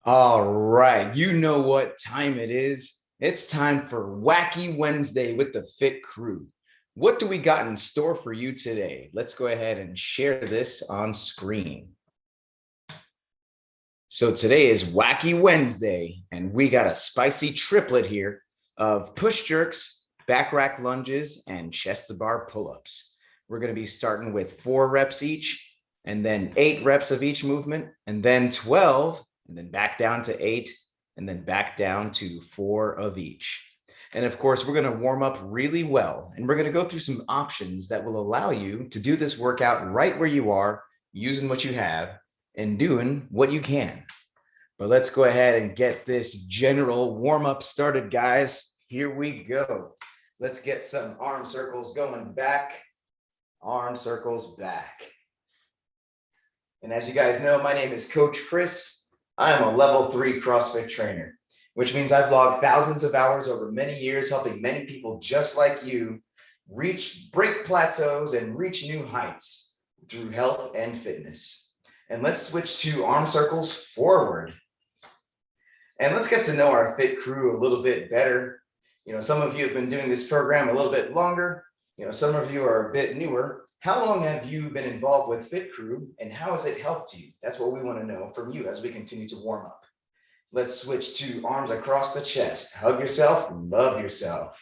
All right, you know what time it is. It's time for Wacky Wednesday with the Fit Crew. What do we got in store for you today? Let's go ahead and share this on screen. So today is Wacky Wednesday, and we got a spicy triplet here of push jerks, back rack lunges, and chest to bar pull-ups. We're going to be starting with 4 reps each, and then 8 reps of each movement, and then 12, and then back down to 8, and then back down to 4 of each. And of course, we're going to warm up really well, and we're going to go through some options that will allow you to do this workout right where you are, using what you have, and doing what you can. But let's go ahead and get this general warm-up started, guys. Here we go. Let's get some arm circles going back, arm circles back. And as you guys know, my name is Coach Chris. I'm a level 3 CrossFit trainer, which means I've logged thousands of hours over many years, helping many people just like you break plateaus and reach new heights through health and fitness. And let's switch to arm circles forward. And let's get to know our Fit Crew a little bit better. Some of you have been doing this program a little bit longer. Some of you are a bit newer. How long have you been involved with Fit Crew, and how has it helped you? That's what we want to know from you as we continue to warm up. Let's switch to arms across the chest. Hug yourself, love yourself.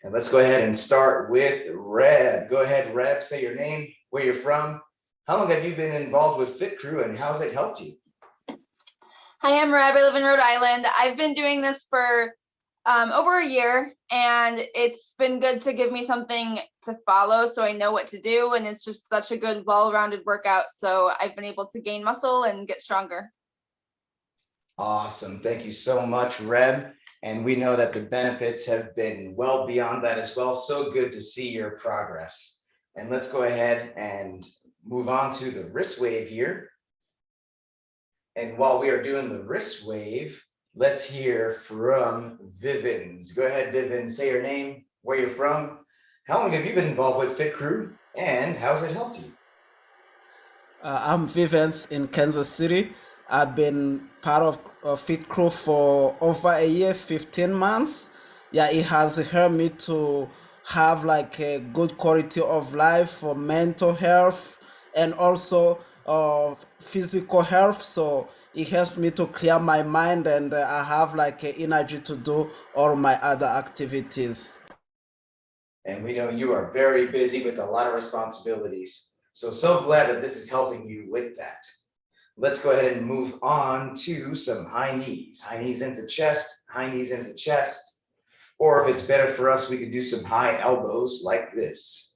And let's go ahead and start with Reb. Go ahead, Reb, say your name, where you're from. How long have you been involved with Fit Crew, and how has it helped you? Hi, I'm Reb. I live in Rhode Island. I've been doing this for over a year, and it's been good to give me something to follow so I know what to do. And it's just such a good, well-rounded workout. So I've been able to gain muscle and get stronger. Awesome. Thank you so much, Reb. And we know that the benefits have been well beyond that as well. So good to see your progress. And let's go ahead and move on to the wrist wave here. And while we are doing the wrist wave, let's hear from Vivens. Go ahead, Vivens, say your name, where you're from. How long have you been involved with Fit Crew, and how's it helped you? I'm Vivens in Kansas City. I've been part of Fit Crew for over a year, 15 months. Yeah, it has helped me to have like a good quality of life for mental health and also physical health. So it helps me to clear my mind, and I have like energy to do all my other activities. And we know you are very busy with a lot of responsibilities. So glad that this is helping you with that. Let's go ahead and move on to some high knees. High knees into chest, high knees into chest. Or if it's better for us, we could do some high elbows like this.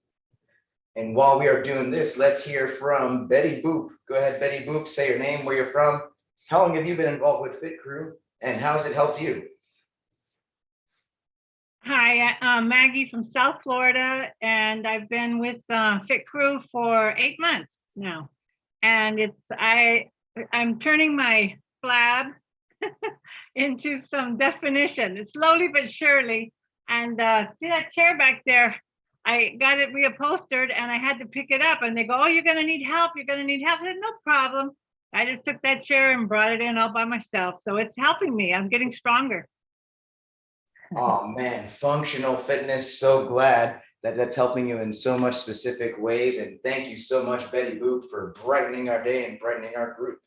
And while we are doing this, let's hear from Betty Boop. Go ahead, Betty Boop, say your name, where you're from. How long have you been involved with Fit Crew, and how has it helped you? Hi, I'm Maggie from South Florida, and I've been with Fit Crew for 8 months now. And I'm turning my flab into some definition. It's slowly but surely. And see that chair back there? I got it reupholstered, and I had to pick it up. And they go, "Oh, you're gonna need help. You're gonna need help." I said, "No problem." I just took that chair and brought it in all by myself. So it's helping me. I'm getting stronger. Oh man, functional fitness. So glad that that's helping you in so much specific ways. And thank you so much, Betty Boop, for brightening our day and brightening our group.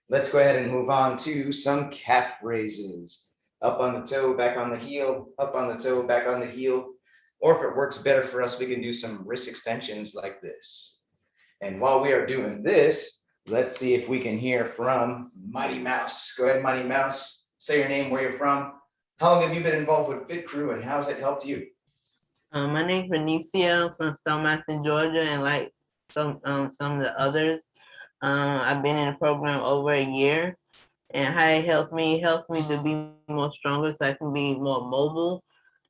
Let's go ahead and move on to some calf raises. Up on the toe, back on the heel, up on the toe, back on the heel. Or if it works better for us, we can do some wrist extensions like this. And while we are doing this, let's see if we can hear from Mighty Mouse. Go ahead, Mighty Mouse. Say your name, where you're from. How long have you been involved with Fit Crew, and how has it helped you? My name's Benicia from Stonemason, Georgia, and like some of the others, I've been in the program over a year, and how it helped me to be more stronger so I can be more mobile,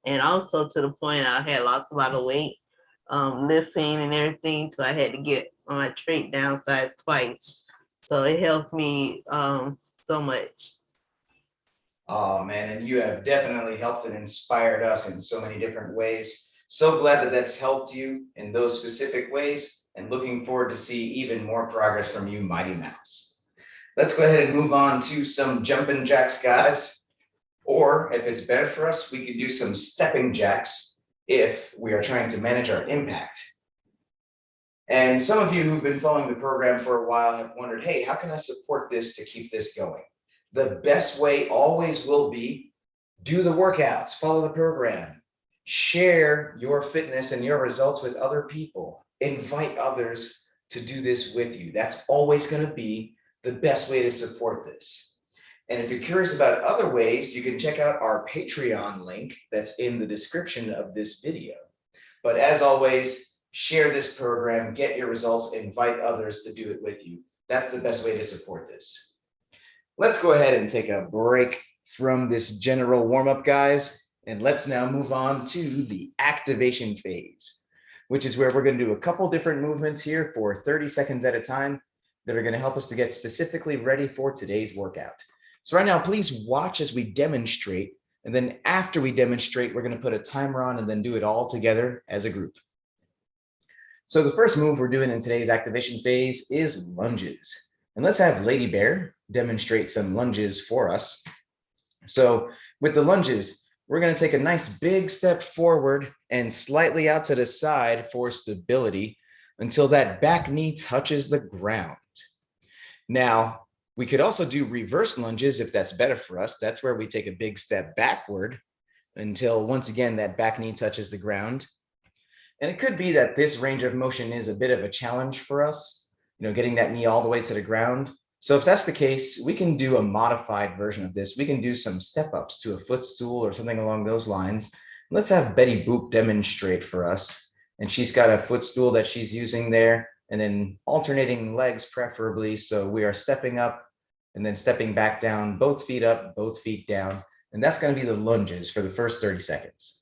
and also to the point I had lost a lot of weight, lifting and everything, so I had to get my trait downsized twice. So it helped me so much. Oh man, and you have definitely helped and inspired us in so many different ways. So glad that that's helped you in those specific ways, and looking forward to see even more progress from you, Mighty Mouse. Let's go ahead and move on to some jumping jacks, guys. Or if it's better for us, we could do some stepping jacks if we are trying to manage our impact. And some of you who've been following the program for a while have wondered, hey, how can I support this to keep this going? The best way always will be do the workouts, follow the program, share your fitness and your results with other people, invite others to do this with you. That's always going to be the best way to support this. And if you're curious about other ways, you can check out our Patreon link that's in the description of this video. But as always, share this program, get your results, invite others to do it with you. That's the best way to support this. Let's go ahead and take a break from this general warm-up, guys, and let's now move on to the activation phase, which is where we're going to do a couple different movements here for 30 seconds at a time that are going to help us to get specifically ready for today's workout. So right now, please watch as we demonstrate, and then after we demonstrate, we're going to put a timer on and then do it all together as a group. So the first move we're doing in today's activation phase is lunges. And let's have Lady Bear demonstrate some lunges for us. So with the lunges, we're going to take a nice big step forward and slightly out to the side for stability until that back knee touches the ground. Now, we could also do reverse lunges if that's better for us. That's where we take a big step backward until once again that back knee touches the ground. And it could be that this range of motion is a bit of a challenge for us, getting that knee all the way to the ground. So if that's the case, we can do a modified version of this. We can do some step ups to a footstool or something along those lines. Let's have Betty Boop demonstrate for us. And she's got a footstool that she's using there, and then alternating legs preferably. So we are stepping up and then stepping back down, both feet up, both feet down. And that's going to be the lunges for the first 30 seconds.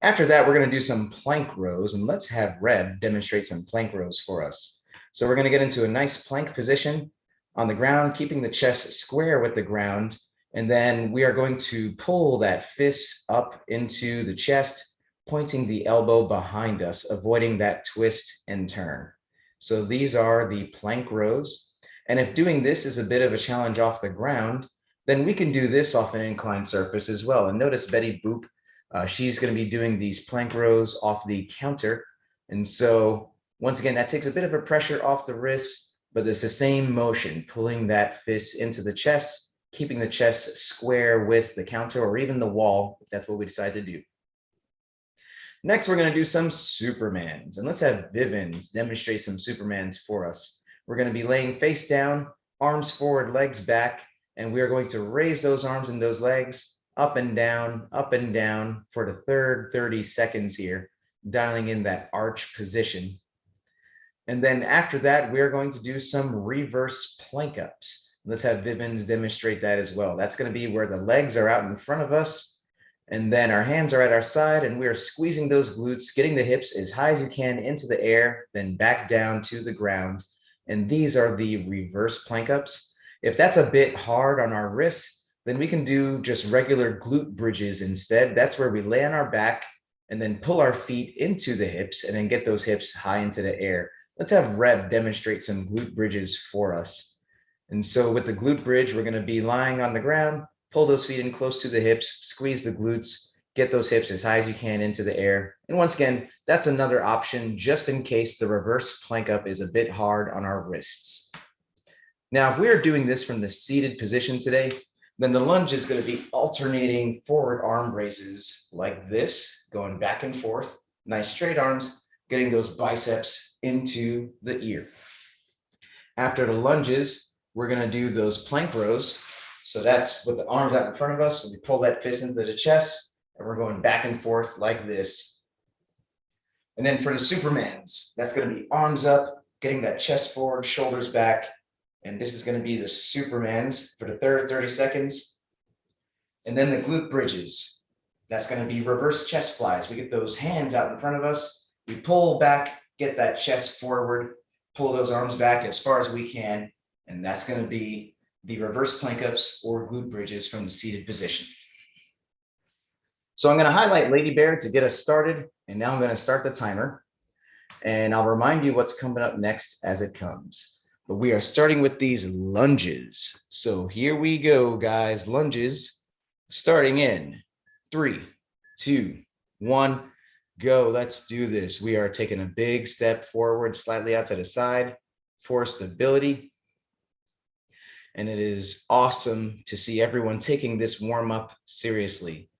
After that, we're going to do some plank rows, and let's have Reb demonstrate some plank rows for us. So we're going to get into a nice plank position on the ground, keeping the chest square with the ground. And then we are going to pull that fist up into the chest, pointing the elbow behind us, avoiding that twist and turn. So these are the plank rows. And if doing this is a bit of a challenge off the ground, then we can do this off an inclined surface as well. And notice Betty Boop, she's going to be doing these plank rows off the counter. And so once again, that takes a bit of a pressure off the wrist, but it's the same motion, pulling that fist into the chest, keeping the chest square with the counter or even the wall, if that's what we decide to do. Next, we're going to do some Supermans, and let's have Vivens demonstrate some Supermans for us. We're going to be laying face down, arms forward, legs back, and we are going to raise those arms and those legs up and down for the third 30 seconds here, dialing in that arch position. And then after that, we're going to do some reverse plank ups. Let's have Vivens demonstrate that as well. That's going to be where the legs are out in front of us, and then our hands are at our side, and we are squeezing those glutes, getting the hips as high as you can into the air, then back down to the ground. And these are the reverse plank ups. If that's a bit hard on our wrists, then we can do just regular glute bridges instead. That's where we lay on our back and then pull our feet into the hips and then get those hips high into the air. Let's have Reb demonstrate some glute bridges for us. And so with the glute bridge, we're going to be lying on the ground, pull those feet in close to the hips, squeeze the glutes, get those hips as high as you can into the air. And once again, that's another option just in case the reverse plank up is a bit hard on our wrists. Now, if we are doing this from the seated position today, then the lunge is going to be alternating forward arm raises like this, going back and forth, nice straight arms, getting those biceps into the ear. After the lunges, we're going to do those plank rows. So that's with the arms out in front of us, and we pull that fist into the chest, and we're going back and forth like this. And then for the Supermans, that's going to be arms up, getting that chest forward, shoulders back. And this is going to be the Supermans for the third 30 seconds. And then the glute bridges. That's going to be reverse chest flies. We get those hands out in front of us. We pull back, get that chest forward, pull those arms back as far as we can. And that's going to be the reverse plank ups or glute bridges from the seated position. So I'm going to highlight Lady Bear to get us started. And now I'm going to start the timer. And I'll remind you what's coming up next as it comes. but we are starting with these lunges. So here we go, guys. Lunges starting in 3, 2, 1, go. Let's do this. We are taking a big step forward, slightly out to the side for stability. And it is awesome to see everyone taking this warm-up seriously.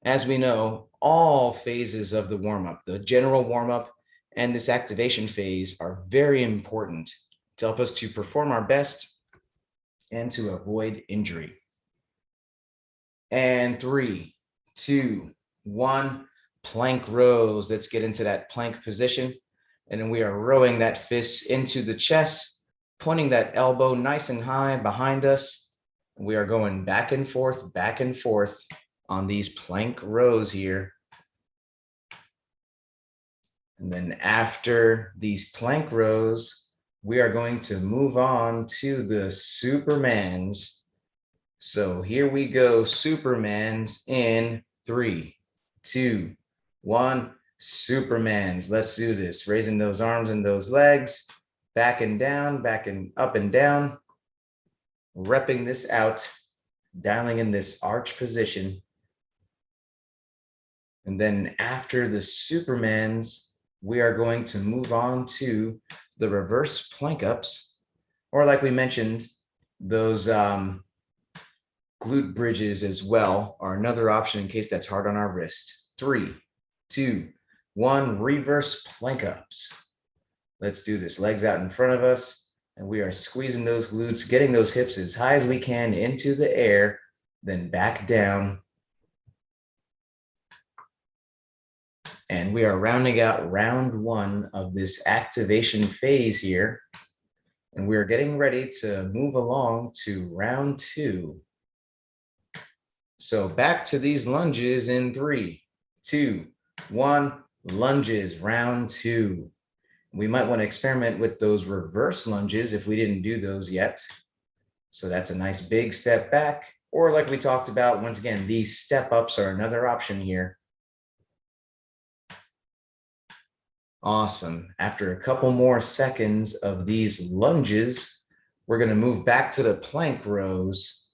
As we know, all phases of the warm-up, the general warm-up and this activation phase, are very important to help us to perform our best and to avoid injury. And 3, 2, 1, plank rows. Let's get into that plank position. And then we are rowing that fist into the chest, pointing that elbow nice and high behind us. We are going back and forth on these plank rows here. And then after these plank rows, we are going to move on to the Supermans. So here we go, Supermans in 3, 2, 1, Supermans. Let's do this. Raising those arms and those legs, back and down, back and up and down, repping this out, dialing in this arch position. And then after the Supermans, we are going to move on to the reverse plank ups, or like we mentioned, those glute bridges as well are another option in case that's hard on our wrist. 3, 2, 1, reverse plank ups. Let's do this. Legs out in front of us, and we are squeezing those glutes, getting those hips as high as we can into the air, then back down. And we are rounding out round 1 of this activation phase here. And we are getting ready to move along to round 2. So back to these lunges in 3, 2, 1, lunges, round 2. We might want to experiment with those reverse lunges if we didn't do those yet. So that's a nice big step back. Or like we talked about, once again, these step ups are another option here. Awesome. After a couple more seconds of these lunges, we're going to move back to the plank rows.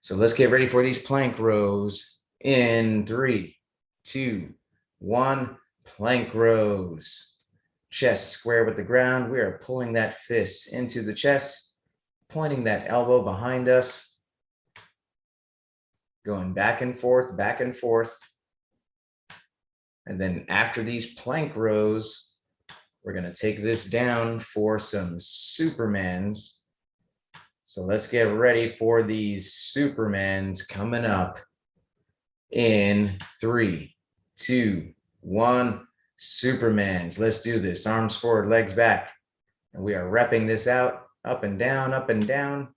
So let's get ready for these plank rows in 3, 2, 1, plank rows. Chest square with the ground. We are pulling that fist into the chest, pointing that elbow behind us, going back and forth, back and forth. And then after these plank rows, we're going to take this down for some Supermans. So let's get ready for these Supermans coming up in 3, 2, 1, Supermans. Let's do this. Arms forward, legs back. And we are repping this out, up and down, up and down.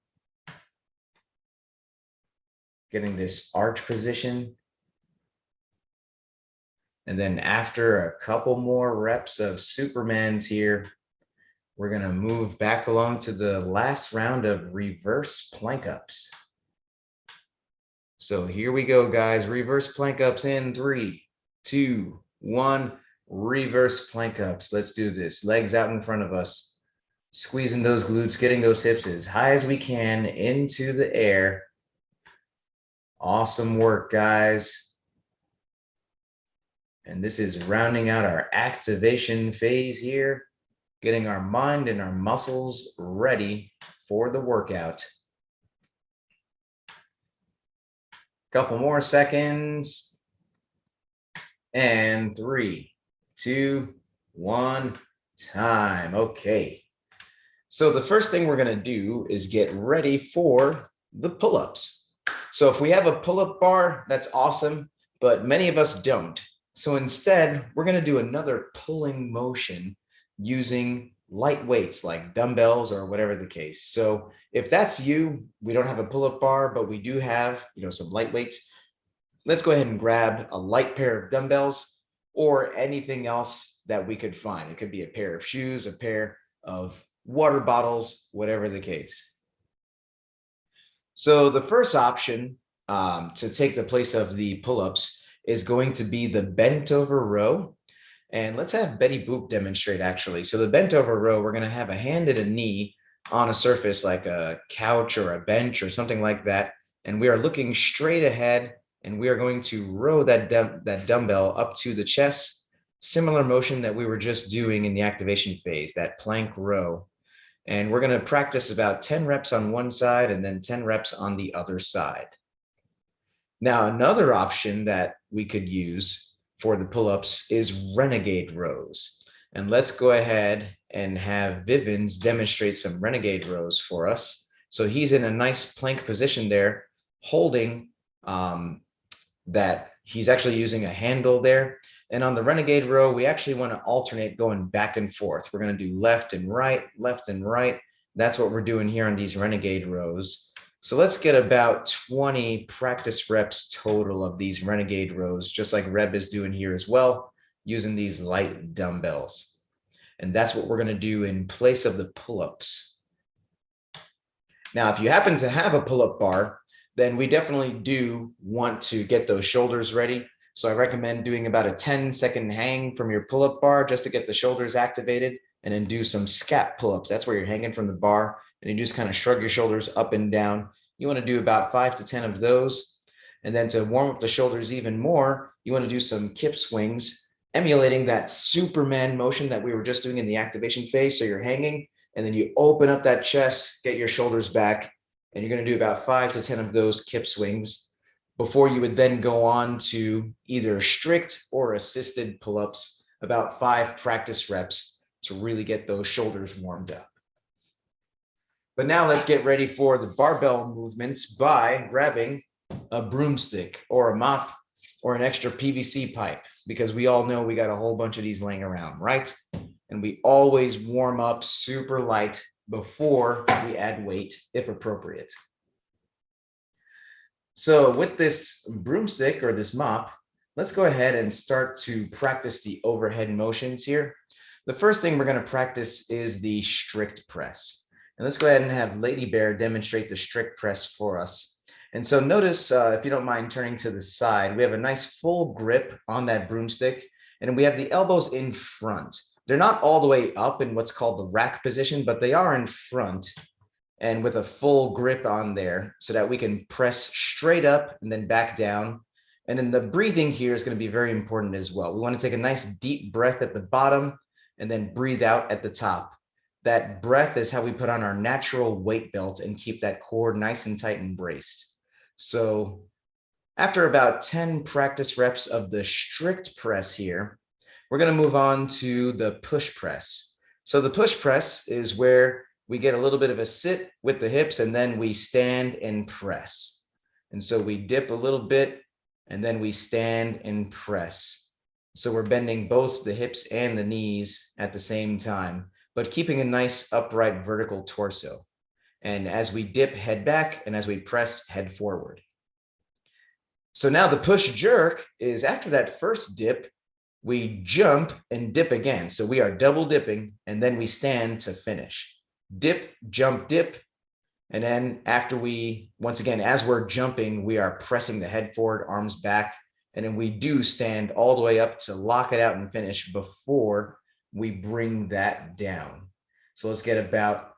Getting this arch position. And then after a couple more reps of Supermans here, we're going to move back along to the last round of reverse plank ups. So here we go, guys. Reverse plank ups in 3, 2, 1, reverse plank ups. Let's do this. Legs out in front of us, squeezing those glutes, getting those hips as high as we can into the air. Awesome work, guys. And this is rounding out our activation phase here, getting our mind and our muscles ready for the workout. Couple more seconds. And 3, 2, 1, time. Okay. So the first thing we're going to do is get ready for the pull-ups. So if we have a pull-up bar, that's awesome, but many of us don't. So instead, we're going to do another pulling motion using light weights like dumbbells or whatever the case. So if that's you, we don't have a pull-up bar, but we do have, some light weights. Let's go ahead and grab a light pair of dumbbells or anything else that we could find. It could be a pair of shoes, a pair of water bottles, whatever the case. So the first option to take the place of the pull-ups is going to be the bent over row. And let's have Betty Boop demonstrate actually. So the bent over row, we're going to have a hand at a knee, on a surface like a couch or a bench or something like that. And we are looking straight ahead, and we are going to row that dumbbell up to the chest. Similar motion that we were just doing in the activation phase, that plank row. And we're going to practice about 10 reps on one side and then 10 reps on the other side. Now, another option that we could use for the pull-ups is renegade rows. And let's go ahead and have Vivens demonstrate some renegade rows for us. So he's in a nice plank position there, holding that he's actually using a handle there. And on the renegade row, we actually want to alternate going back and forth. We're going to do left and right, left and right. That's what we're doing here on these renegade rows. So let's get about 20 practice reps total of these renegade rows, just like Reb is doing here as well, using these light dumbbells. And that's what we're going to do in place of the pull-ups. Now, if you happen to have a pull-up bar, then we definitely do want to get those shoulders ready. So I recommend doing about a 10-second hang from your pull-up bar just to get the shoulders activated, and then do some scap pull-ups. That's where you're hanging from the bar and you just kind of shrug your shoulders up and down. You want to do about 5 to 10 of those. And then to warm up the shoulders even more, you want to do some kip swings, emulating that Superman motion that we were just doing in the activation phase. So you're hanging and then you open up that chest, get your shoulders back, and you're going to do about 5 to 10 of those kip swings before you would then go on to either strict or assisted pull-ups, about 5 practice reps to really get those shoulders warmed up. But now let's get ready for the barbell movements by grabbing a broomstick or a mop or an extra PVC pipe, because we all know we got a whole bunch of these laying around, right? And we always warm up super light before we add weight, if appropriate. So with this broomstick or this mop, let's go ahead and start to practice the overhead motions here. The first thing we're going to practice is the strict press. And let's go ahead and have Lady Bear demonstrate the strict press for us. And so notice, if you don't mind turning to the side, we have a nice full grip on that broomstick, and we have the elbows in front. They're not all the way up in what's called the rack position, but they are in front and with a full grip on there so that we can press straight up and then back down. And then the breathing here is going to be very important as well. We want to take a nice deep breath at the bottom and then breathe out at the top. That breath is how we put on our natural weight belt and keep that core nice and tight and braced. So after about 10 practice reps of the strict press here, we're going to move on to the push press. So the push press is where we get a little bit of a sit with the hips and then we stand and press. And so we dip a little bit and then we stand and press. So we're bending both the hips and the knees at the same time, but keeping a nice upright vertical torso. And as we dip, head back, and as we press, head forward. So now the push jerk is after that first dip, we jump and dip again. So we are double dipping, and then we stand to finish. Dip, jump, dip. And then after we, once again, as we're jumping, we are pressing the head forward, arms back. And then we do stand all the way up to lock it out and finish before we bring that down. So let's get about,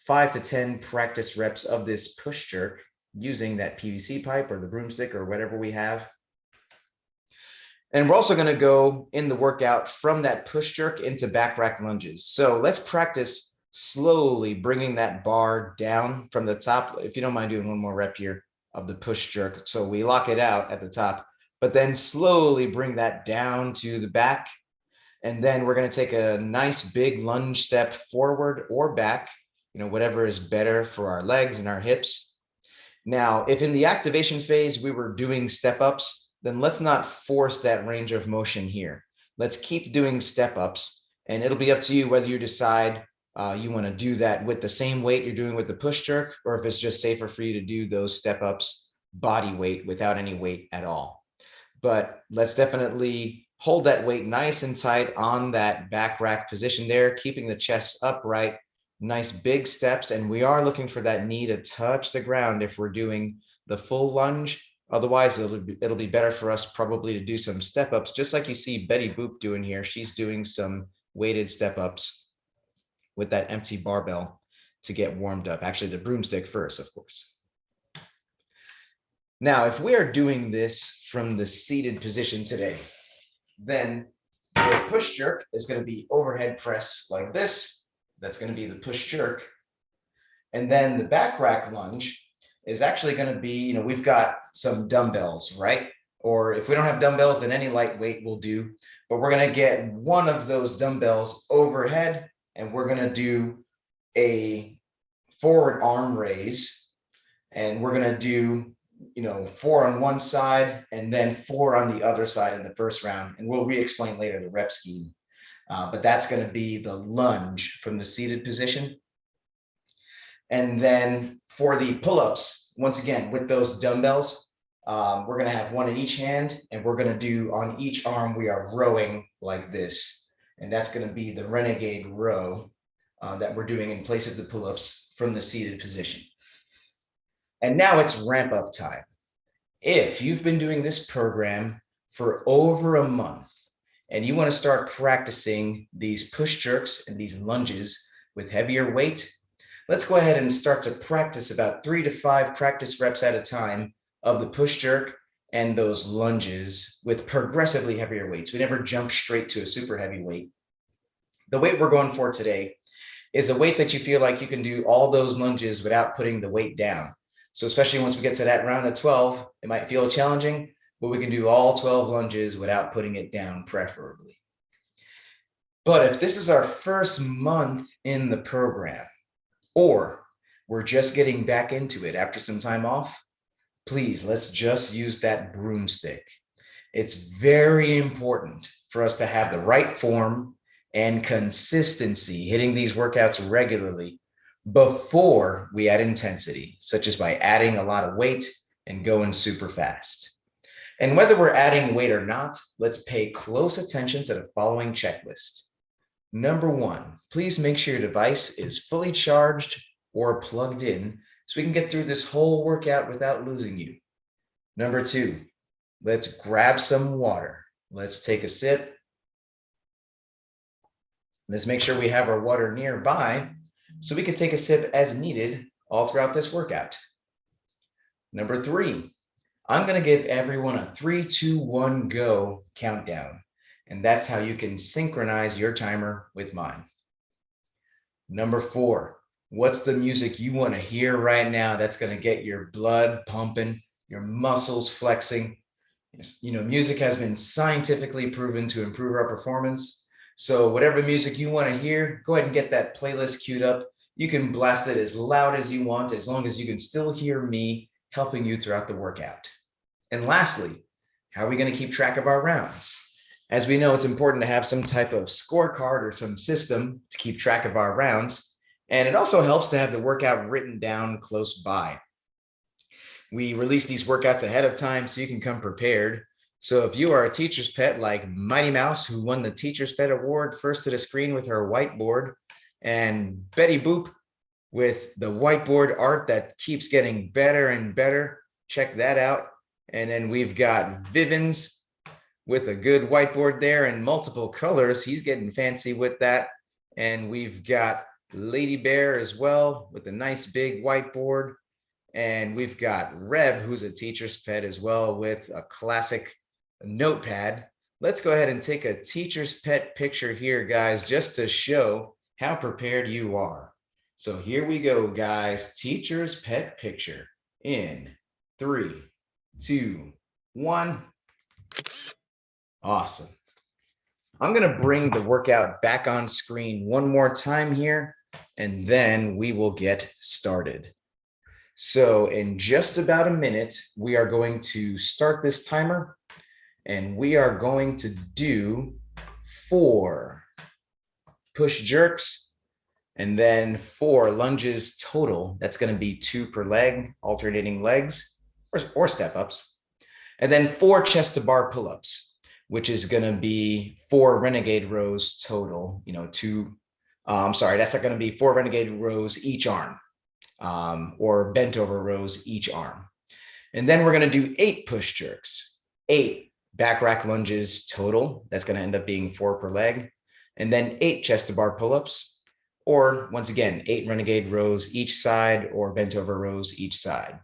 5 to 10 practice reps of this push jerk using that PVC pipe or the broomstick or whatever we have. And we're also going to go in the workout from that push jerk into back rack lunges. So let's practice slowly bringing that bar down from the top. If you don't mind doing one more rep here of the push jerk. So we lock it out at the top, but then slowly bring that down to the back. And then we're going to take a nice big lunge step forward or back, whatever is better for our legs and our hips. Now, if in the activation phase we were doing step ups, then let's not force that range of motion here. Let's keep doing step ups, and it'll be up to you whether you decide you want to do that with the same weight you're doing with the push jerk, or if it's just safer for you to do those step ups body weight without any weight at all. But let's definitely hold that weight nice and tight on that back rack position there, keeping the chest upright, nice big steps. And we are looking for that knee to touch the ground if we're doing the full lunge. Otherwise, it'll be better for us probably to do some step ups, just like you see Betty Boop doing here. She's doing some weighted step ups. with that empty barbell to get warmed up. Actually, the broomstick first, of course. Now, if we are doing this from the seated position today, then the push jerk is going to be overhead press like this. That's going to be the push jerk. And then the back rack lunge is actually going to be, we've got some dumbbells, right? Or if we don't have dumbbells, then any lightweight will do. But we're going to get one of those dumbbells overhead, and we're going to do a forward arm raise. And we're going to do 4 on one side and then 4 on the other side in the first round. And we'll re-explain later the rep scheme. But that's going to be the lunge from the seated position. And then for the pull-ups, once again, with those dumbbells, we're going to have one in each hand, and we're going to do on each arm, we are rowing like this. And that's going to be the renegade row that we're doing in place of the pull-ups from the seated position. And now it's ramp up time. If you've been doing this program for over a month and you want to start practicing these push jerks and these lunges with heavier weight, let's go ahead and start to practice about 3 to 5 practice reps at a time of the push jerk and those lunges with progressively heavier weights. We never jump straight to a super heavy weight. The weight we're going for today is a weight that you feel like you can do all those lunges without putting the weight down. So especially once we get to that round of 12, it might feel challenging, but we can do all 12 lunges without putting it down, preferably. But if this is our first month in the program, or we're just getting back into it after some time off, please, let's just use that broomstick. It's very important for us to have the right form and consistency hitting these workouts regularly before we add intensity, such as by adding a lot of weight and going super fast. And whether we're adding weight or not, let's pay close attention to the following checklist. Number 1, please make sure your device is fully charged or plugged in so we can get through this whole workout without losing you. Number 2, let's grab some water. Let's take a sip. Let's make sure we have our water nearby so we can take a sip as needed all throughout this workout. Number 3, I'm going to give everyone a 3, 2, 1, go countdown. And that's how you can synchronize your timer with mine. Number 4, what's the music you want to hear right now that's going to get your blood pumping, your muscles flexing? Music has been scientifically proven to improve our performance. So whatever music you want to hear, go ahead and get that playlist queued up. You can blast it as loud as you want, as long as you can still hear me helping you throughout the workout. And lastly, how are we going to keep track of our rounds? As we know, it's important to have some type of scorecard or some system to keep track of our rounds. And it also helps to have the workout written down close by. We release these workouts ahead of time so you can come prepared. So if you are a teacher's pet like Mighty Mouse, who won the Teacher's Pet Award first to the screen with her whiteboard, and Betty Boop with the whiteboard art that keeps getting better and better, check that out. And then we've got Vivens with a good whiteboard there and multiple colors. He's getting fancy with that. And we've got Lady Bear as well with a nice big whiteboard. And we've got Reb, who's a teacher's pet as well, with a classic notepad. Let's go ahead and take a teacher's pet picture here, guys, just to show how prepared you are. So here we go, guys. Teacher's pet picture in 3, 2, 1. Awesome. I'm going to bring the workout back on screen one more time here, and then we will get started. So in just about a minute, we are going to start this timer, and we are going to do 4 push jerks and then 4 lunges total. That's going to be 2 per leg, alternating legs or step ups. And then 4 chest to bar pull-ups, which is going to be 4 renegade rows total, that's not going to be 4 renegade rows each arm, or bent over rows each arm. And then we're going to do 8 push jerks, 8 back rack lunges total. That's going to end up being 4 per leg. And then 8 chest to bar pull-ups, or once again, 8 renegade rows each side or bent over rows each side.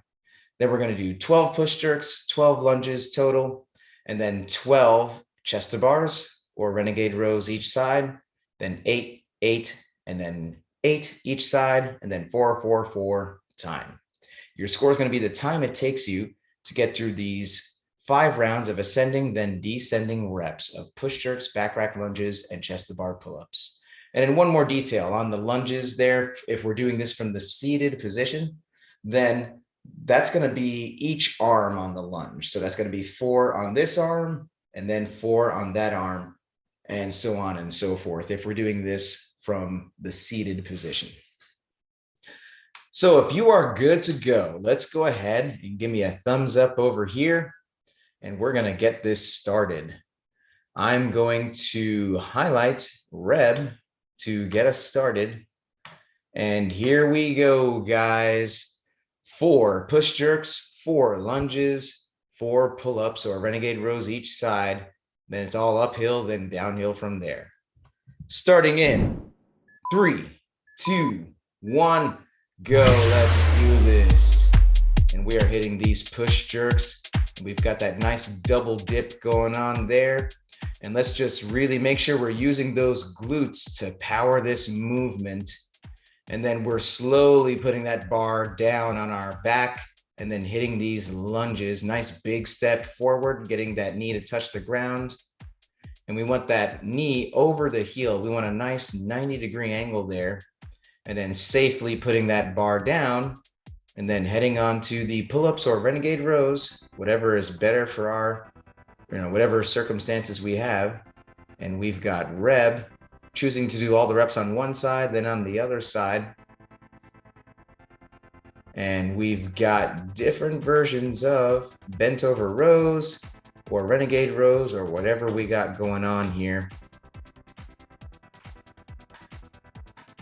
Then we're going to do 12 push jerks, 12 lunges total, and then 12 chest to bars or renegade rows each side, then 8, 8, and then 8 each side, and then 4, 4, 4 time. Your score is going to be the time it takes you to get through these 5 rounds of ascending then descending reps of push jerks, back rack lunges, and chest to bar pull-ups. And in one more detail on the lunges there, if we're doing this from the seated position, then that's going to be each arm on the lunge. So that's going to be 4 on this arm and then 4 on that arm, and so on and so forth if we're doing this from the seated position. So if you are good to go, let's go ahead and give me a thumbs up over here, and we're going to get this started. I'm going to highlight Reb to get us started. And here we go, guys. 4 push jerks, 4 lunges, 4 pull-ups or renegade rows each side. Then it's all uphill, then downhill from there. Starting in 3, 2, 1, go. Let's do this. And we are hitting these push jerks. We've got that nice double dip going on there. And let's just really make sure we're using those glutes to power this movement. And then we're slowly putting that bar down on our back and then hitting these lunges. Nice big step forward, getting that knee to touch the ground. And we want that knee over the heel. We want a nice 90-degree angle there. And then safely putting that bar down and then heading on to the pull-ups or renegade rows, whatever is better for our, whatever circumstances we have. And we've got Reb choosing to do all the reps on one side, then on the other side. And we've got different versions of bent over rows or renegade rows or whatever we got going on here.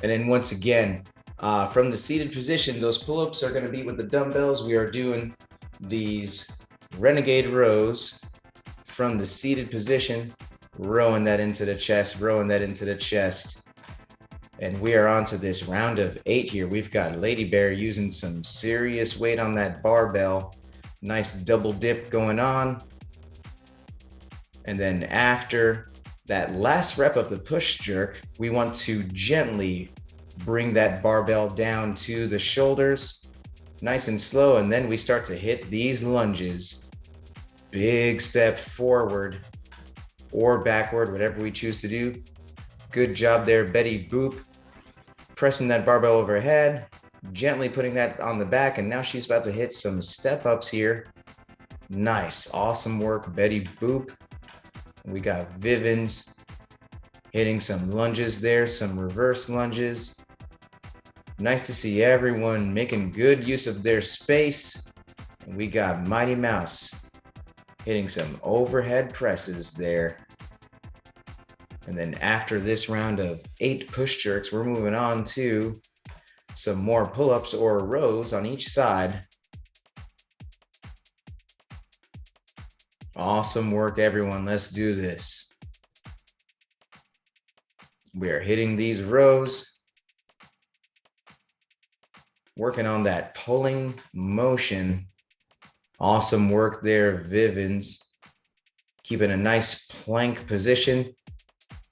And then once again, from the seated position, those pull-ups are going to be with the dumbbells. We are doing these renegade rows from the seated position, rowing that into the chest, rowing that into the chest. And we are on to this round of 8 here. We've got Lady Bear using some serious weight on that barbell. Nice double dip going on. And then after that last rep of the push jerk, we want to gently bring that barbell down to the shoulders, nice and slow. And then we start to hit these lunges. Big step forward or backward, whatever we choose to do. Good job there, Betty Boop. Pressing that barbell overhead, gently putting that on the back, and now she's about to hit some step ups here. Nice, awesome work, Betty Boop. We got Vivens hitting some lunges there, some reverse lunges. Nice to see everyone making good use of their space. And we got Mighty Mouse hitting some overhead presses there. And then after this round of 8 push jerks, we're moving on to some more pull-ups or rows on each side. Awesome work, everyone. Let's do this. We are hitting these rows, working on that pulling motion. Awesome work there, Vivens. Keeping a nice plank position.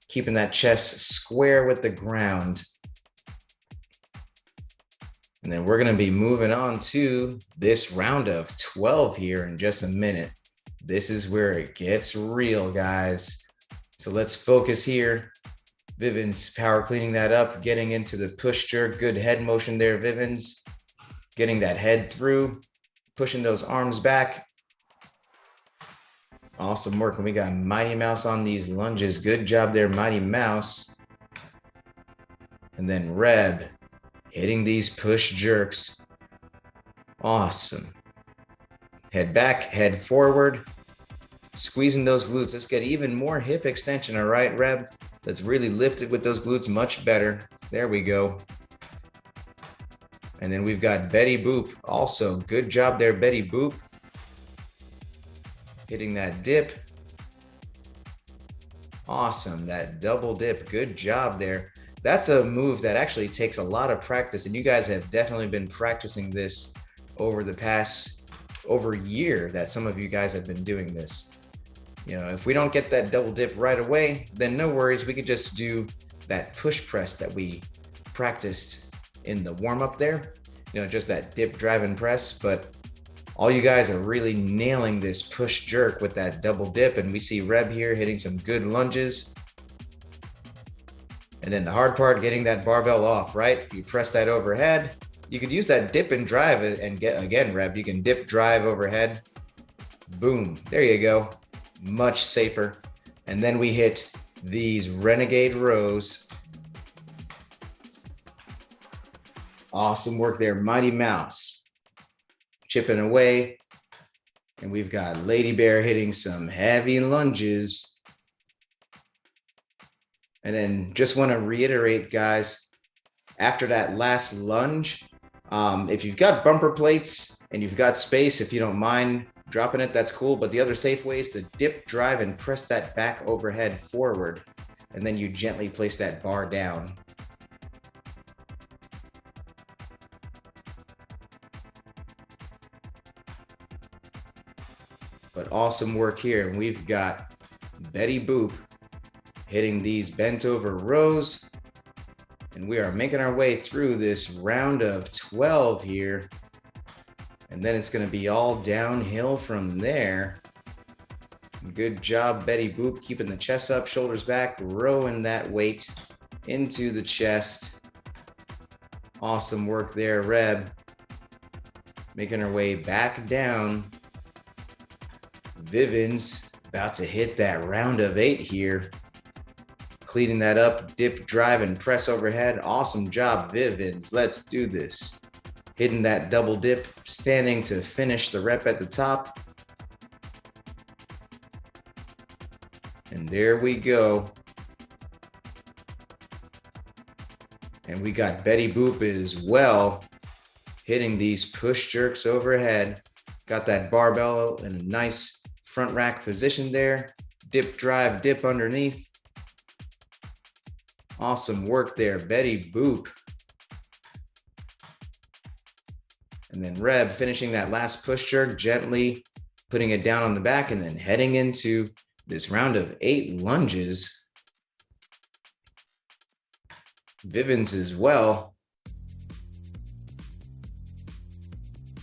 Keeping that chest square with the ground. And then we're going to be moving on to this round of 12 here in just a minute. This is where it gets real, guys. So let's focus here. Vivens power cleaning that up, getting into the push jerk. Good head motion there, Vivens. Getting that head through, pushing those arms back. Awesome work. And we got Mighty Mouse on these lunges. Good job there, Mighty Mouse. And then Reb hitting these push jerks. Awesome. Head back, head forward. Squeezing those glutes. Let's get even more hip extension. All right, Reb. Let's really lift it with those glutes much better. There we go. And then we've got Betty Boop. Also, good job there, Betty Boop. Hitting that dip. Awesome, that double dip. Good job there. that's a move that actually takes a lot of practice, and you guys have definitely been practicing this over the past over a year that some of you guys have been doing this. You know, if we don't get that double dip right away, then no worries. We could just do that push press that we practiced in the warm up there. You know, just that dip, drive, and press. But all you guys are really nailing this push jerk with that double dip. And we see Reb here hitting some good lunges. And then the hard part, getting that barbell off, right? You press that overhead. You could use that dip and drive and get, again, Reb, you can dip, drive overhead. Boom, there you go. Much safer. And then we hit these renegade rows. Awesome work there, Mighty Mouse. Chipping away. And we've got Lady Bear hitting some heavy lunges. And then just want to reiterate, guys, after that last lunge, if you've got bumper plates and you've got space, if you don't mind dropping it, that's cool. But the other safe way is to dip, drive, and press that back overhead forward. And then you gently place that bar down. But awesome work here. And we've got Betty Boop hitting these bent over rows. And we are making our way through this round of 12 here. And then it's going to be all downhill from there. Good job, Betty Boop, keeping the chest up, shoulders back, rowing that weight into the chest. Awesome work there, Reb. Making her way back down. Vivian's about to hit that round of 8 here. Cleaning that up, dip, drive, and press overhead. Awesome job, Vivens. Let's do this. Hitting that double dip, standing to finish the rep at the top. And there we go. And we got Betty Boop as well, hitting these push jerks overhead. Got that barbell in a nice front rack position there. Dip, drive, dip underneath. Awesome work there, Betty Boop. And then Reb finishing that last push jerk, gently putting it down on the back and then heading into this round of 8 lunges. Vivens as well.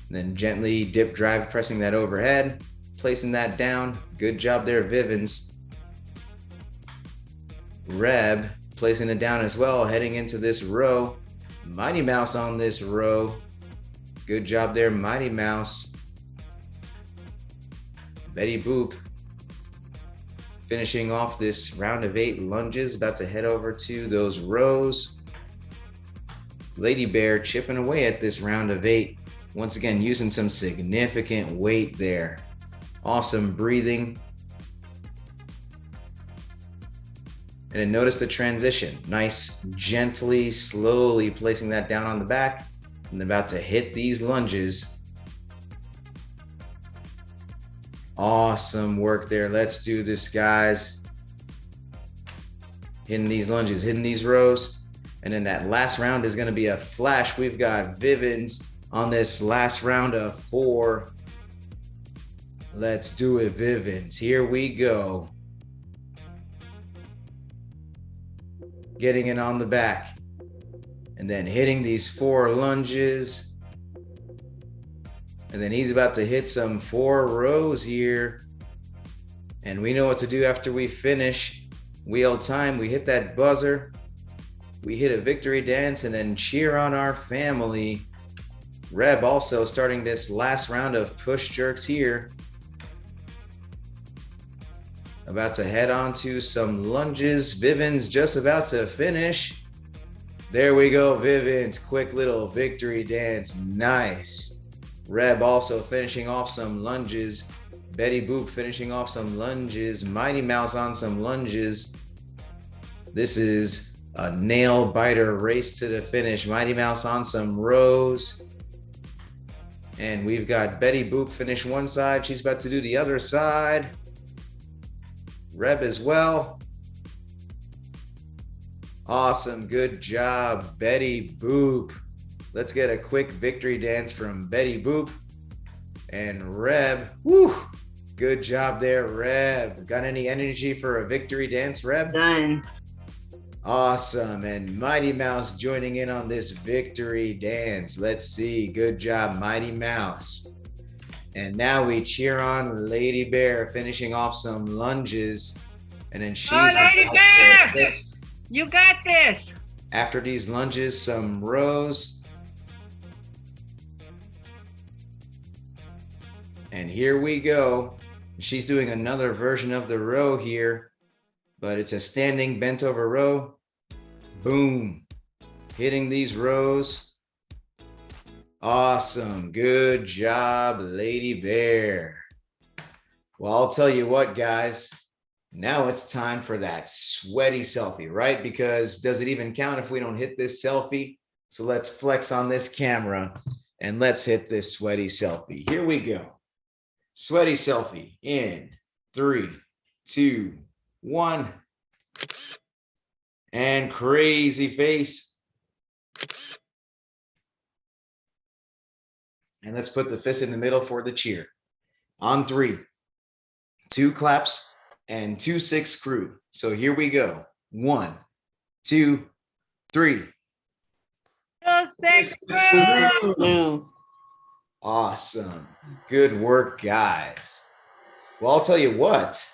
And then gently dip, drive, pressing that overhead, placing that down. Good job there, Vivens. Reb placing it down as well, heading into this row. Mighty Mouse on this row. Good job there, Mighty Mouse. Betty Boop finishing off this round of 8 lunges, about to head over to those rows. Lady Bear chipping away at this round of 8. Once again, using some significant weight there. Awesome breathing. And then notice the transition. Nice, gently, slowly placing that down on the back and about to hit these lunges. Awesome work there. Let's do this, guys. Hitting these lunges, hitting these rows. And then that last round is going to be a flash. We've got Vivens on this last round of 4. Let's do it, Vivens. Here we go. Getting it on the back. And then hitting these 4 lunges. And then he's about to hit some 4 rows here. And we know what to do after we finish. Wheel time, we hit that buzzer. We hit a victory dance and then cheer on our family. Reb also starting this last round of push jerks here. About to head on to some lunges. Vivens just about to finish. There we go, Vivens. Quick little victory dance. Nice. Reb also finishing off some lunges. Betty Boop finishing off some lunges. Mighty Mouse on some lunges. This is a nail biter race to the finish. Mighty Mouse on some rows. And we've got Betty Boop finish one side. She's about to do the other side. Reb as well. Awesome. Good job, Betty Boop. Let's get a quick victory dance from Betty Boop and Reb. Woo! Good job there, Reb. Got any energy for a victory dance, Reb? Done. Awesome. And Mighty Mouse joining in on this victory dance. Let's see. Good job, Mighty Mouse. And now we cheer on Lady Bear, finishing off some lunges. And then she's Lady Bear! You got this. After these lunges, some rows. And here we go. She's doing another version of the row here, but it's a standing bent over row. Boom. Hitting these rows. Awesome. Good job, Lady Bear. Well, I'll tell you what, guys. Now it's time for that sweaty selfie, right? Because does it even count if we don't hit this selfie? So let's flex on this camera and let's hit this sweaty selfie. Here we go. Sweaty selfie in 3, 2, 1. And crazy face. And let's put the fist in the middle for the cheer. On 3, 2 claps and 2 6 crew. So here we go. 1, 2, 3. 2 6 crew. Blue. Awesome. Good work, guys. Well, I'll tell you what,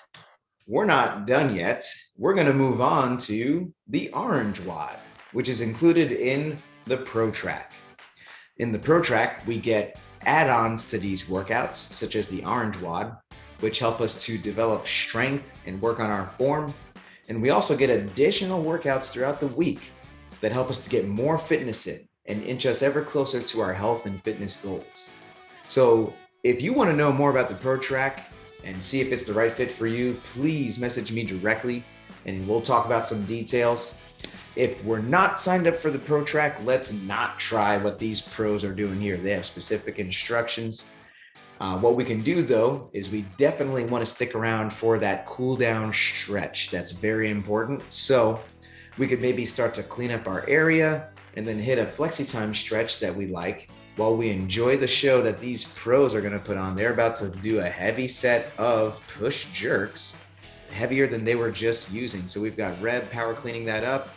we're not done yet. We're going to move on to the orange WOD, which is included in the Pro Track. In the Pro Track, we get add-ons to these workouts, such as the orange WOD, which help us to develop strength and work on our form. And we also get additional workouts throughout the week that help us to get more fitness in and inch us ever closer to our health and fitness goals. So if you want to know more about the Pro Track and see if it's the right fit for you, please message me directly and we'll talk about some details. If we're not signed up for the Pro Track, let's not try what these pros are doing here. They have specific instructions. What we can do though, is we definitely want to stick around for that cool down stretch. That's very important. So we could maybe start to clean up our area and then hit a flexi time stretch that we like while we enjoy the show that these pros are going to put on. They're about to do a heavy set of push jerks, heavier than they were just using. So we've got Reb power cleaning that up.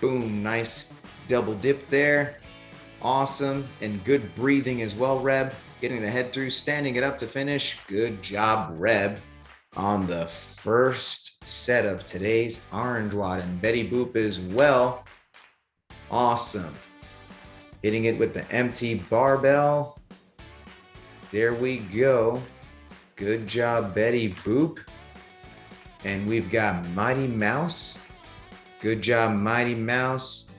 Boom, nice double dip there. Awesome, and good breathing as well, Reb. Getting the head through, standing it up to finish. Good job, Reb, on the first set of today's orange WOD, and Betty Boop as well. Awesome. Hitting it with the empty barbell. There we go. Good job, Betty Boop. And we've got Mighty Mouse. Good job, Mighty Mouse.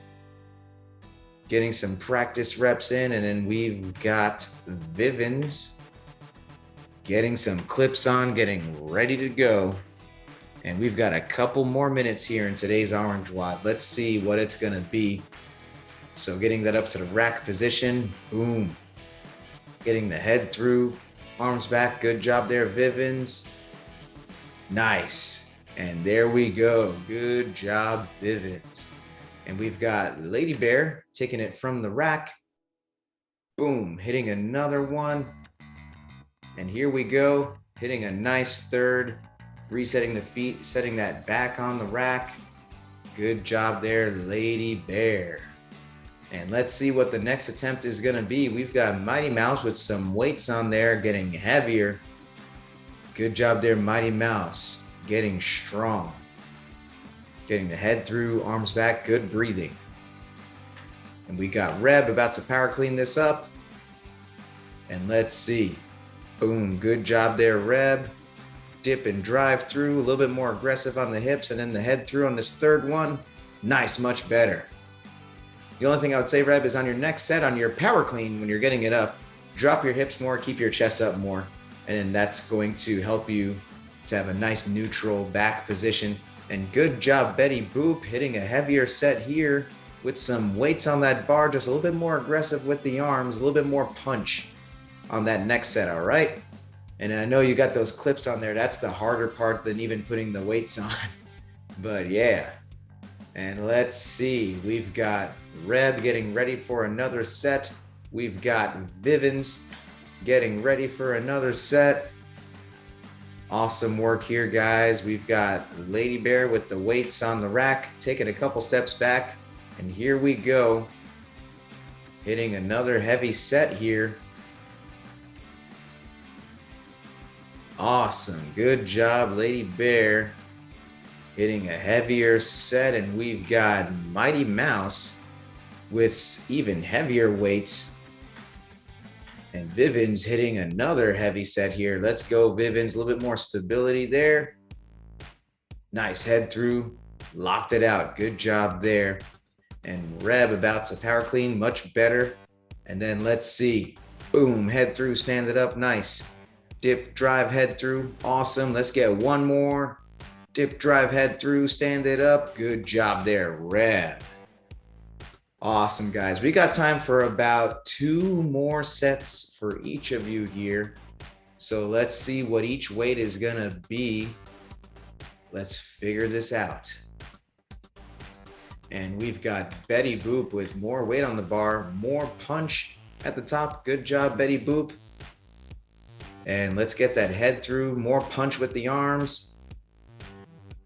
Getting some practice reps in. And then we've got Vivens getting some clips on, getting ready to go. And we've got a couple more minutes here in today's orange WOD. Let's see what it's gonna be. So getting that up to the rack position, boom. Getting the head through, arms back, good job there, Vivens. Nice, and there we go, good job, Vivens. And we've got Lady Bear taking it from the rack, boom, hitting another one. And here we go, hitting a nice third, resetting the feet, setting that back on the rack. Good job there, Lady Bear. And let's see what the next attempt is gonna be. We've got Mighty Mouse with some weights on there, getting heavier. Good job there, Mighty Mouse, getting strong. Getting the head through, arms back, good breathing. And we got Reb about to power clean this up. And let's see, boom, good job there, Reb. Dip and drive through, a little bit more aggressive on the hips, and then the head through on this third one. Nice, much better. The only thing I would say, Reb, is on your next set, on your power clean, when you're getting it up, drop your hips more, keep your chest up more, and then that's going to help you to have a nice neutral back position. And good job, Betty Boop, hitting a heavier set here with some weights on that bar, just a little bit more aggressive with the arms, a little bit more punch on that next set, all right? And I know you got those clips on there. That's the harder part than even putting the weights on. But yeah, And let's see, we've got Reb getting ready for another set. We've got Vivens getting ready for another set. Awesome work here, guys. We've got Lady Bear with the weights on the rack, taking a couple steps back. And here we go, hitting another heavy set here. Awesome, good job, Lady Bear. Hitting a heavier set, and we've got Mighty Mouse with even heavier weights. And Vivens hitting another heavy set here. Let's go, Vivens. A little bit more stability there. Nice head through. Locked it out. Good job there. And Reb about to power clean. Much better. And then let's see. Boom. Head through. Stand it up. Nice. Dip, drive, head through. Awesome. Let's get one more. Dip, drive, head through. Stand it up. Good job there, Reb. Awesome, guys. We got time for about 2 more sets for each of you here. So let's see what each weight is gonna be. Let's figure this out. And we've got Betty Boop with more weight on the bar, more punch at the top. Good job, Betty Boop. And let's get that head through, more punch with the arms.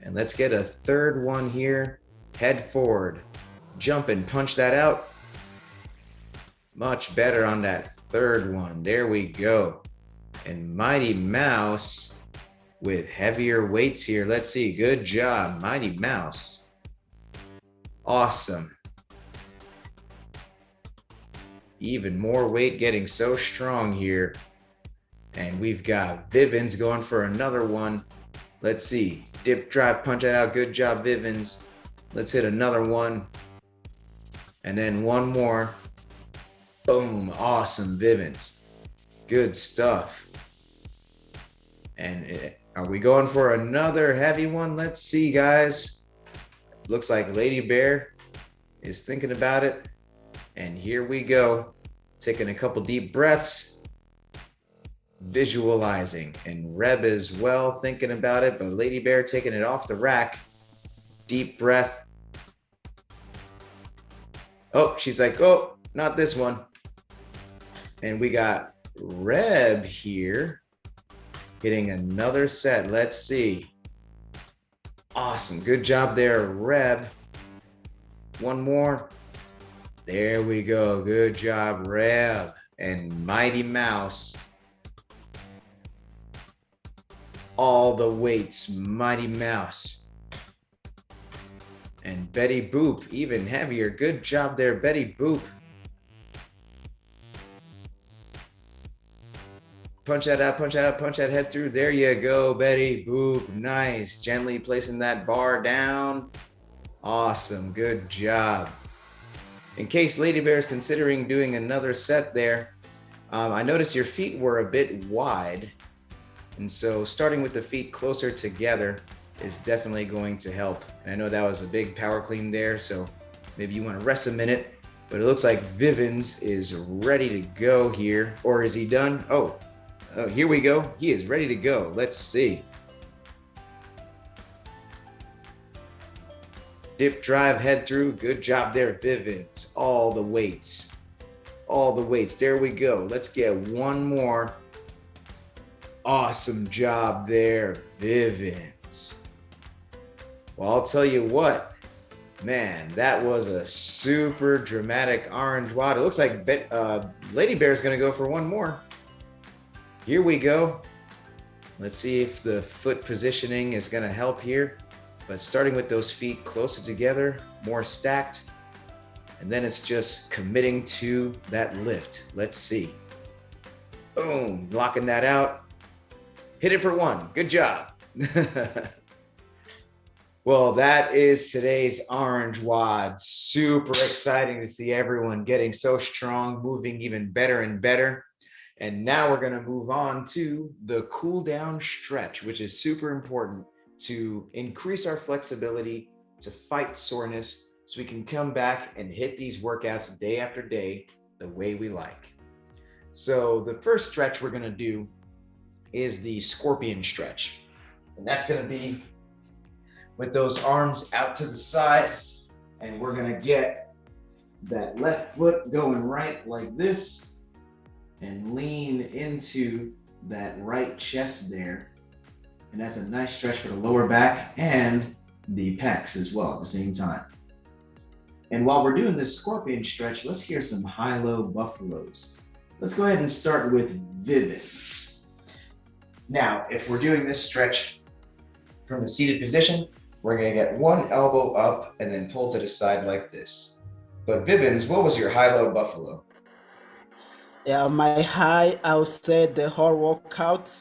And let's get a third one here, head forward. Jump and punch that out. Much better on that third one. There we go. And Mighty Mouse with heavier weights here. Let's see. Good job, Mighty Mouse. Awesome. Even more weight, getting so strong here. And we've got Vivens going for another one. Let's see. Dip, drive, punch it out. Good job, Vivens. Let's hit another one. And then one more. Boom. Awesome, Vivens. Good stuff. And are we going for another heavy one? Let's see, guys. Looks like Lady Bear is thinking about it. And here we go. Taking a couple deep breaths. Visualizing. And Reb as well, thinking about it. But Lady Bear taking it off the rack. Deep breath. Oh, she's like, oh, not this one. And we got Reb here hitting another set. Let's see. Awesome. Good job there, Reb. One more. There we go. Good job, Reb. And Mighty Mouse. All the weights, Mighty Mouse. And Betty Boop, even heavier. Good job there, Betty Boop. Punch that out, punch that out, punch that head through. There you go, Betty Boop. Nice. Gently placing that bar down. Awesome. Good job. In case Lady Bear is considering doing another set there, I noticed your feet were a bit wide. And so starting with the feet closer together is definitely going to help. And I know that was a big power clean there, so maybe you want to rest a minute. But it looks like Vivens is ready to go here. Or is he done? Oh, here we go. He is ready to go. Let's see. Dip, drive, head through. Good job there, Vivens. All the weights. All the weights. There we go. Let's get one more. Awesome job there, Vivens. Well, I'll tell you what, man, that was a super dramatic orange WOD. It looks like Lady Bear is going to go for one more. Here we go. Let's see if the foot positioning is going to help here. But starting with those feet closer together, more stacked. And then it's just committing to that lift. Let's see. Boom, locking that out. Hit it for one. Good job. Well, that is today's orange WOD. Super exciting to see everyone getting so strong, moving even better and better. And now we're going to move on to the cool down stretch, which is super important to increase our flexibility, to fight soreness, so we can come back and hit these workouts day after day the way we like. So the first stretch we're going to do is the scorpion stretch. And that's going to be with those arms out to the side, And we're gonna get that left foot going right like this and lean into that right chest there. And that's a nice stretch for the lower back and the pecs as well at the same time. And while we're doing this scorpion stretch, let's hear some high-low buffaloes. Let's go ahead and start with Vivens. Now, if we're doing this stretch from the seated position, we're gonna get one elbow up and then pull to the side like this. But Vivens, what was your high-low buffalo? Yeah, my high, I would say the whole workout,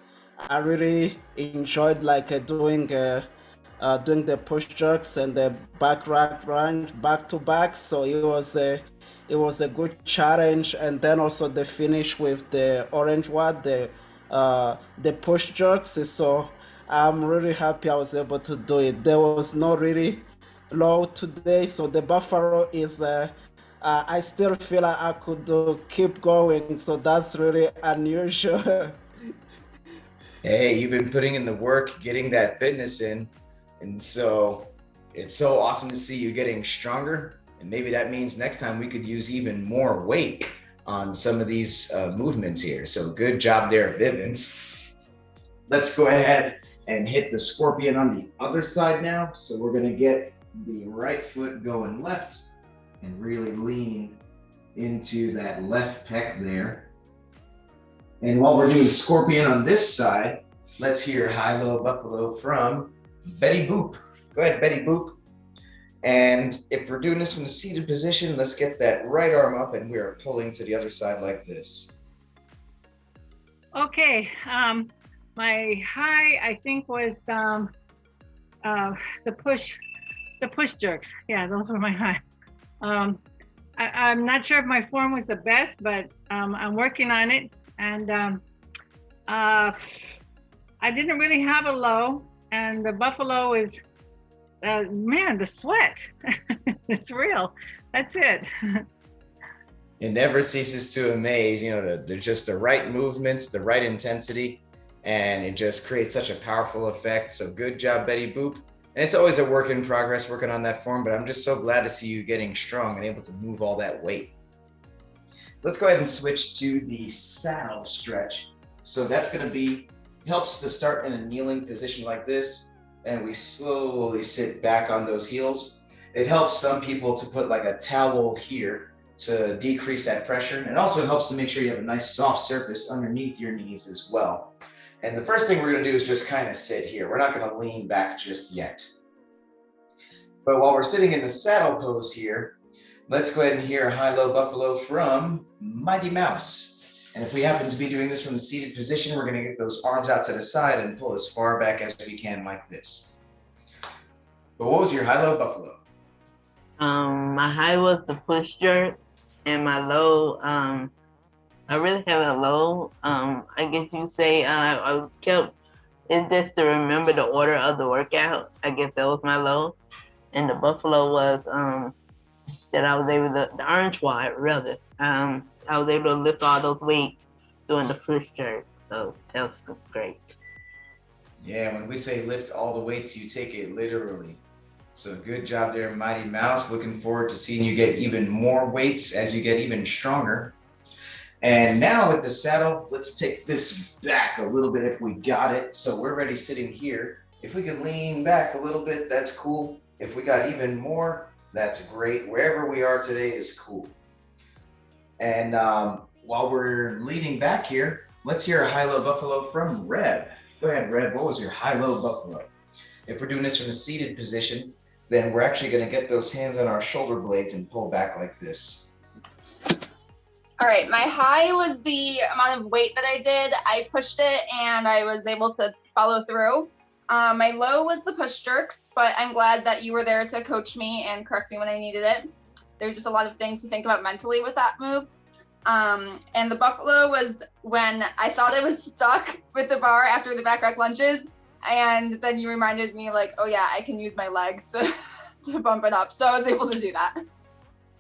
I really enjoyed doing the push jerks and the back rack lunge back to back. So it was a good challenge. And then also the finish with the orange WOD, the push jerks. So I'm really happy I was able to do it. There was no really low today, so the buffalo is. I still feel like I could keep going, so that's really unusual. Hey, you've been putting in the work, getting that fitness in. And so it's so awesome to see you getting stronger. And maybe that means next time we could use even more weight on some of these movements here. So good job there, Vivens. Let's go ahead and hit the scorpion on the other side now. So we're gonna get the right foot going left and really lean into that left pec there. And while we're doing scorpion on this side, let's hear high-low buffalo from Betty Boop. Go ahead, Betty Boop. And if we're doing this from the seated position, let's get that right arm up and we are pulling to the other side like this. Okay, my high, I think, was the push jerks. Yeah, those were my high. I'm not sure if my form was the best, but I'm working on it. And I didn't really have a low. And the buffalo is, man, the sweat. It's real. That's it. It never ceases to amaze, they're just the right movements, the right intensity, and it just creates such a powerful effect. So good job, Betty Boop. And it's always a work in progress working on that form, but I'm just so glad to see you getting strong and able to move all that weight. Let's go ahead and switch to the saddle stretch. So that's gonna helps to start in a kneeling position like this, and we slowly sit back on those heels. It helps some people to put like a towel here to decrease that pressure, and it also helps to make sure you have a nice soft surface underneath your knees as well. And the first thing we're gonna do is just kind of sit here. We're not gonna lean back just yet. But while we're sitting in the saddle pose here, let's go ahead and hear a high-low buffalo from Mighty Mouse. And if we happen to be doing this from the seated position, we're gonna get those arms out to the side and pull as far back as we can like this. But what was your high-low buffalo? My high was the push jerks, and my low, I really have a low. I guess you say I was kept. It's just to remember the order of the workout. I guess that was my low, and the buffalo was that I was able to the orange WOD rather. I was able to lift all those weights doing the push jerk, so that was great. Yeah, when we say lift all the weights, you take it literally. So good job there, Mighty Mouse. Looking forward to seeing you get even more weights as you get even stronger. And now with the saddle, let's take this back a little bit if we got it. So we're ready sitting here. If we can lean back a little bit, that's cool. If we got even more, that's great. Wherever we are today is cool. And while we're leaning back here, let's hear a high-low buffalo from Reb. Go ahead, Reb. What was your high-low buffalo? If we're doing this from a seated position, then we're actually going to get those hands on our shoulder blades and pull back like this. All right, my high was the amount of weight that I did. I pushed it and I was able to follow through. My low was the push jerks, but I'm glad that you were there to coach me and correct me when I needed it. There's just a lot of things to think about mentally with that move. And the buffalo was when I thought I was stuck with the bar after the back rack lunges. And then you reminded me like, oh yeah, I can use my legs to bump it up. So I was able to do that.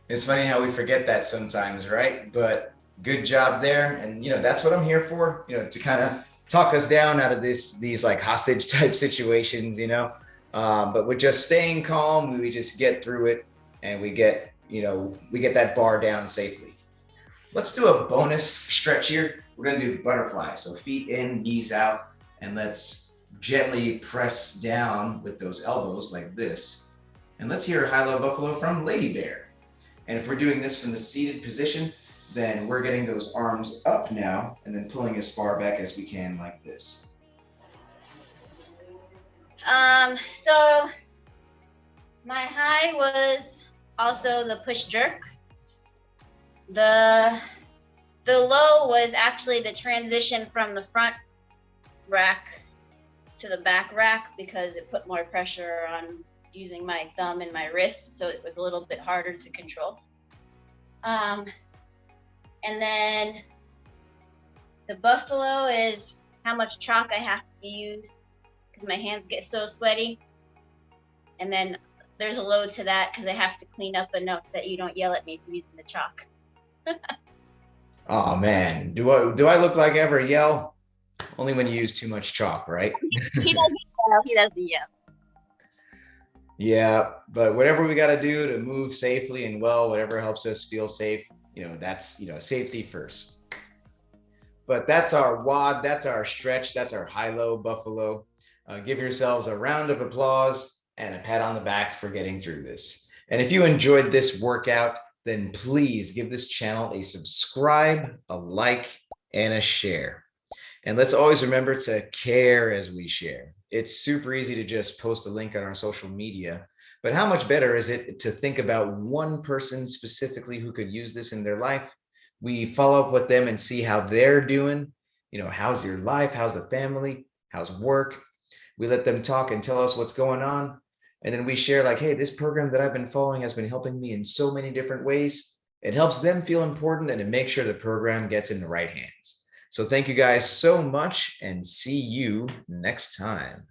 It's funny how we forget that sometimes, right? But good job there. And that's what I'm here for, to kind of talk us down out of these like hostage type situations, but with just staying calm, we just get through it. and we get, we get that bar down safely. Let's do a bonus stretch here. We're gonna do butterfly. So feet in, knees out, and let's gently press down with those elbows like this. And let's hear high-low buffalo from Lady Bear. And if we're doing this from the seated position, then we're getting those arms up now and then pulling as far back as we can like this. So my high was also the push jerk. The low was actually the transition from the front rack to the back rack because it put more pressure on using my thumb and my wrist, so it was a little bit harder to control. And then the buffalo is how much chalk I have to use because my hands get so sweaty. And then there's a load to that because I have to clean up enough that you don't yell at me for using the chalk. Oh man, do I look like I ever yell? Only when you use too much chalk, right? He doesn't yell. He doesn't yell. Yeah, but whatever we got to do to move safely and well, whatever helps us feel safe, that's, safety first. But that's our WOD, that's our stretch, that's our high-low buffalo. Give yourselves a round of applause and a pat on the back for getting through this. And if you enjoyed this workout, then please give this channel a subscribe, a like, and a share. And let's always remember to care as we share. It's super easy to just post a link on our social media, but how much better is it to think about one person specifically who could use this in their life? We follow up with them and see how they're doing. How's your life? How's the family? How's work? We let them talk and tell us what's going on. And then we share like, hey, this program that I've been following has been helping me in so many different ways. It helps them feel important and it makes sure the program gets in the right hands. So thank you guys so much and see you next time.